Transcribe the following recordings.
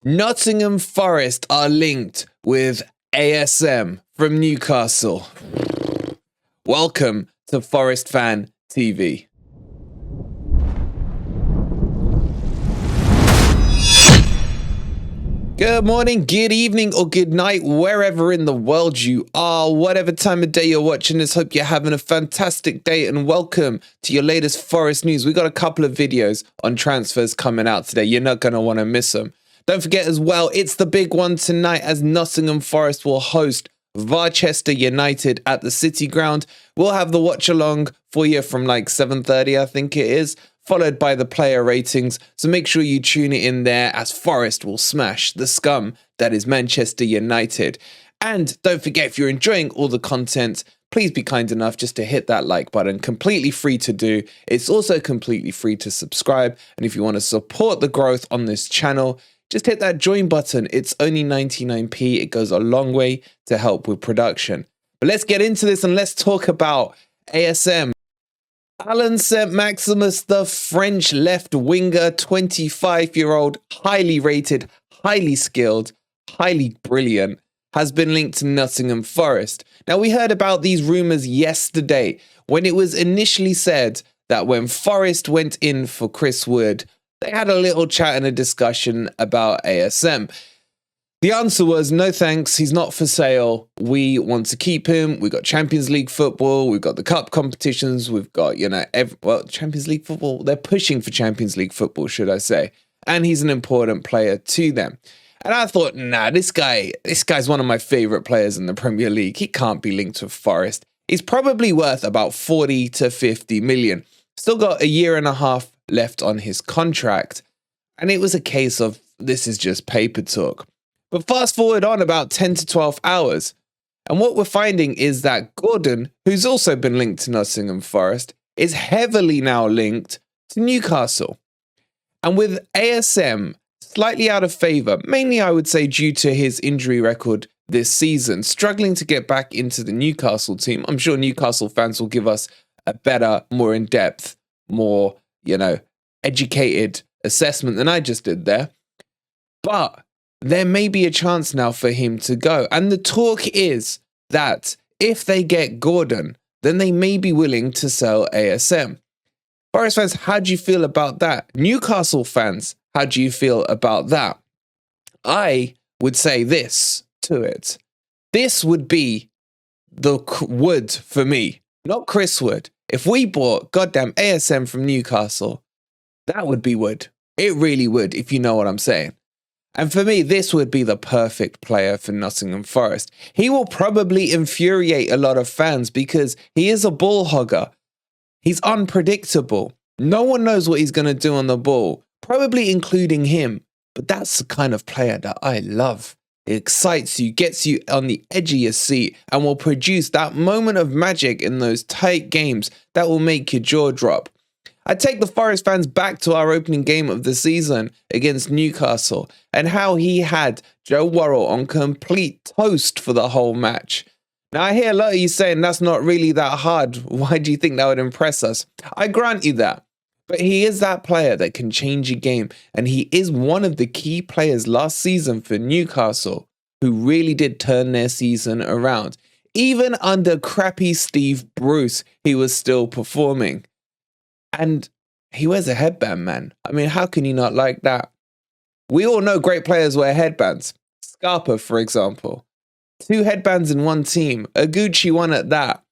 Nottingham Forest are linked with ASM from Newcastle. Welcome to Forest Fan TV. Good morning, good evening, or good night, wherever in the world you are, whatever time of day you're watching this. Hope you're having a fantastic day and welcome to your latest Forest news. We got a couple of videos on transfers coming out today. You're not going to want to miss them. Don't forget as well, it's the big one tonight as Nottingham Forest will host Manchester United at the City Ground. We'll have the watch along for you from like 7:30, I think it is, followed by the player ratings. So make sure you tune it in there as Forest will smash the scum that is Manchester United. And don't forget, if you're enjoying all the content, please be kind enough just to hit that like button. Completely free to do. It's also completely free to subscribe. And if you want to support the growth on this channel, just hit that join button. It's only 99p. It goes a long way to help with production. But let's get into this and let's talk about ASM. Allan Saint Maximin, the French left winger, 25-year-old, highly rated, highly skilled, highly brilliant, has been linked to Nottingham Forest. Now, we heard about these rumours yesterday when it was initially said that when Forest went in for Chris Wood, they had a little chat and a discussion about ASM. The answer was no thanks, he's not for sale, we want to keep him, we've got Champions League football, we've got the cup competitions, we've got, Champions League football, they're pushing for Champions League football, should I say, and he's an important player to them. And I thought, nah, this guy's one of my favourite players in the Premier League, he can't be linked to Forest. He's probably worth about 40 to 50 million, still got a year and a half left on his contract, and it was a case of this is just paper talk. But fast forward on about 10 to 12 hours, and what we're finding is that Gordon, who's also been linked to Nottingham Forest, is heavily now linked to Newcastle. And with ASM slightly out of favour, mainly I would say due to his injury record this season, struggling to get back into the Newcastle team. I'm sure Newcastle fans will give us a better, more in-depth, more, educated assessment than I just did there. But there may be a chance now for him to go. And the talk is that if they get Gordon, then they may be willing to sell ASM. Forest fans, how do you feel about that? Newcastle fans, how do you feel about that? I would say this to it. This would be the Wood for me, not Chris Wood. If we bought goddamn ASM from Newcastle, that would be Wood. It really would, if you know what I'm saying. And for me, this would be the perfect player for Nottingham Forest. He will probably infuriate a lot of fans because he is a ball hogger. He's unpredictable. No one knows what he's going to do on the ball, probably including him. But that's the kind of player that I love. It excites you, gets you on the edge of your seat, and will produce that moment of magic in those tight games that will make your jaw drop. I take the Forest fans back to our opening game of the season against Newcastle and how he had Joe Worrell on complete toast for the whole match. Now, I hear a lot of you saying that's not really that hard. Why do you think that would impress us? I grant you that. But he is that player that can change a game, and he is one of the key players last season for Newcastle who really did turn their season around. Even under crappy Steve Bruce, he was still performing. And he wears a headband, man. I mean, how can you not like that? We all know great players wear headbands. Scarpa, for example. 2 headbands in one team. A Gucci one at that.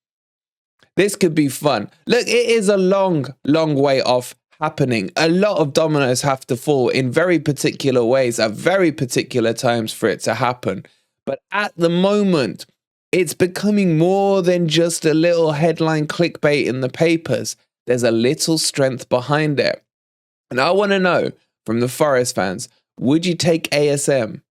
This could be fun. Look, it is a long, long way off happening. A lot of dominoes have to fall in very particular ways at very particular times for it to happen. But at the moment, it's becoming more than just a little headline clickbait in the papers. There's a little strength behind it. And I want to know from the Forest fans, would you take ASM?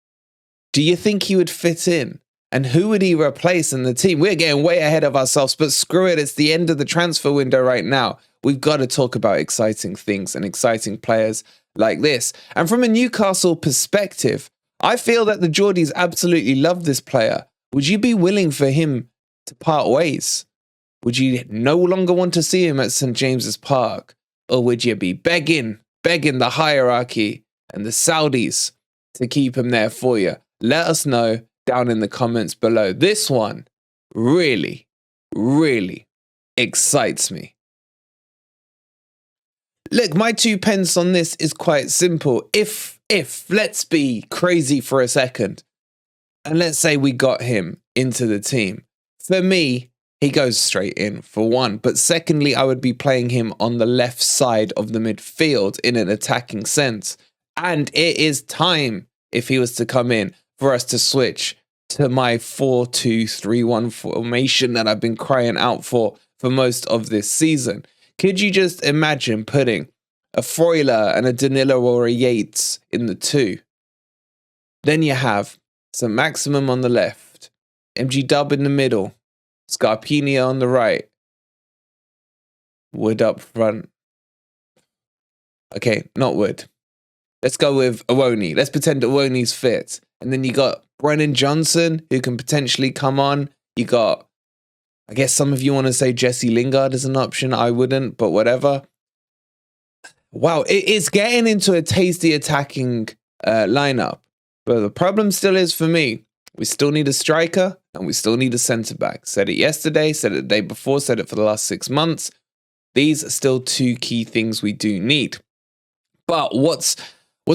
Do you think he would fit in? And who would he replace in the team? We're getting way ahead of ourselves, but screw it. It's the end of the transfer window right now. We've got to talk about exciting things and exciting players like this. And from a Newcastle perspective, I feel that the Geordies absolutely love this player. Would you be willing for him to part ways? Would you no longer want to see him at St. James's Park? Or would you be begging the hierarchy and the Saudis to keep him there for you? Let us know down in the comments below. This one really, really excites me. Look, my 2 pence on this is quite simple. If let's be crazy for a second, and let's say we got him into the team. For me, he goes straight in, for one. But secondly, I would be playing him on the left side of the midfield in an attacking sense. And it is time, if he was to come in, for us to switch to my 4-2-3-1 formation that I've been crying out for most of this season. Could you just imagine putting a Freuler and a Danilo or a Yates in the 2? Then you have Saint Maximin on the left, MG Dub in the middle, Scarpini on the right, Wood up front. Okay, not Wood. Let's go with Awoni. Let's pretend Awoni's fit. And then you got Brennan Johnson, who can potentially come on. You got, I guess some of you want to say Jesse Lingard as an option. I wouldn't, but whatever. Wow, it's getting into a tasty attacking lineup. But the problem still is for me, we still need a striker and we still need a centre-back. Said it yesterday, said it the day before, said it for the last 6 months. These are still 2 key things we do need. But what's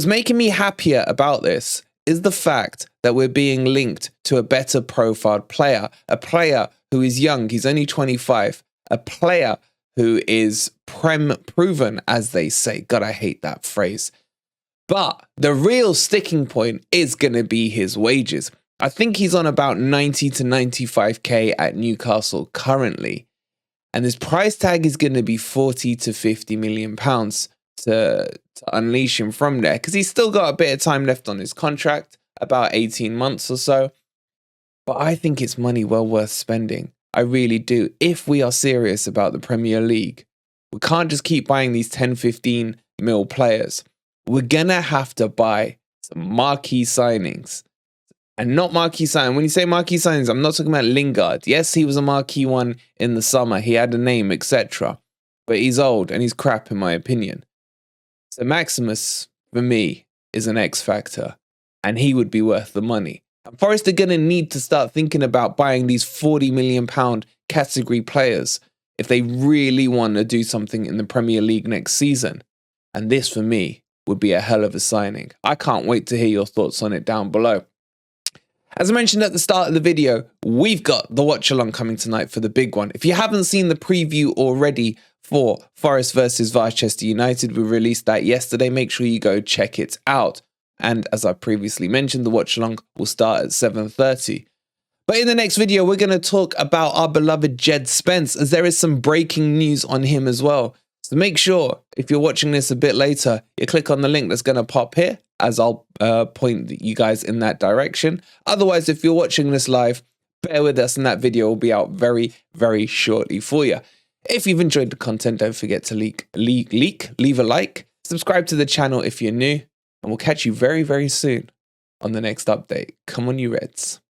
making me happier about this is the fact that we're being linked to a better profiled player, a player who is young, he's only 25, a player who is proven, as they say. God, I hate that phrase. But the real sticking point is going to be his wages. I think he's on about 90 to 95k at Newcastle currently. And his price tag is going to be 40 to 50 million pounds to unleash him from there, because he's still got a bit of time left on his contract, about 18 months or so. But I think it's money well worth spending. I really do. If we are serious about the Premier League, we can't just keep buying these 10, 15 mil players. We're going to have to buy some marquee signings. And not marquee signings. When you say marquee signings, I'm not talking about Lingard. Yes, he was a marquee one in the summer. He had a name, etc. But he's old and he's crap in my opinion. So Maximus, for me, is an X factor. And he would be worth the money. And Forest are going to need to start thinking about buying these £40 million category players if they really want to do something in the Premier League next season. And this, for me, would be a hell of a signing. I can't wait to hear your thoughts on it down below. As I mentioned at the start of the video, we've got the watch along coming tonight for the big one. If you haven't seen the preview already for Forest versus Manchester United, we released that yesterday. Make sure you go check it out. And as I previously mentioned, the watch along will start at 7:30. But in the next video, we're going to talk about our beloved Jed Spence, as there is some breaking news on him as well. So make sure, if you're watching this a bit later, you click on the link that's going to pop here, as I'll point you guys in that direction. Otherwise, if you're watching this live, bear with us and that video will be out very, very shortly for you. If you've enjoyed the content, don't forget to leave a like, subscribe to the channel if you're new, and we'll catch you very, very soon on the next update. Come on, you Reds.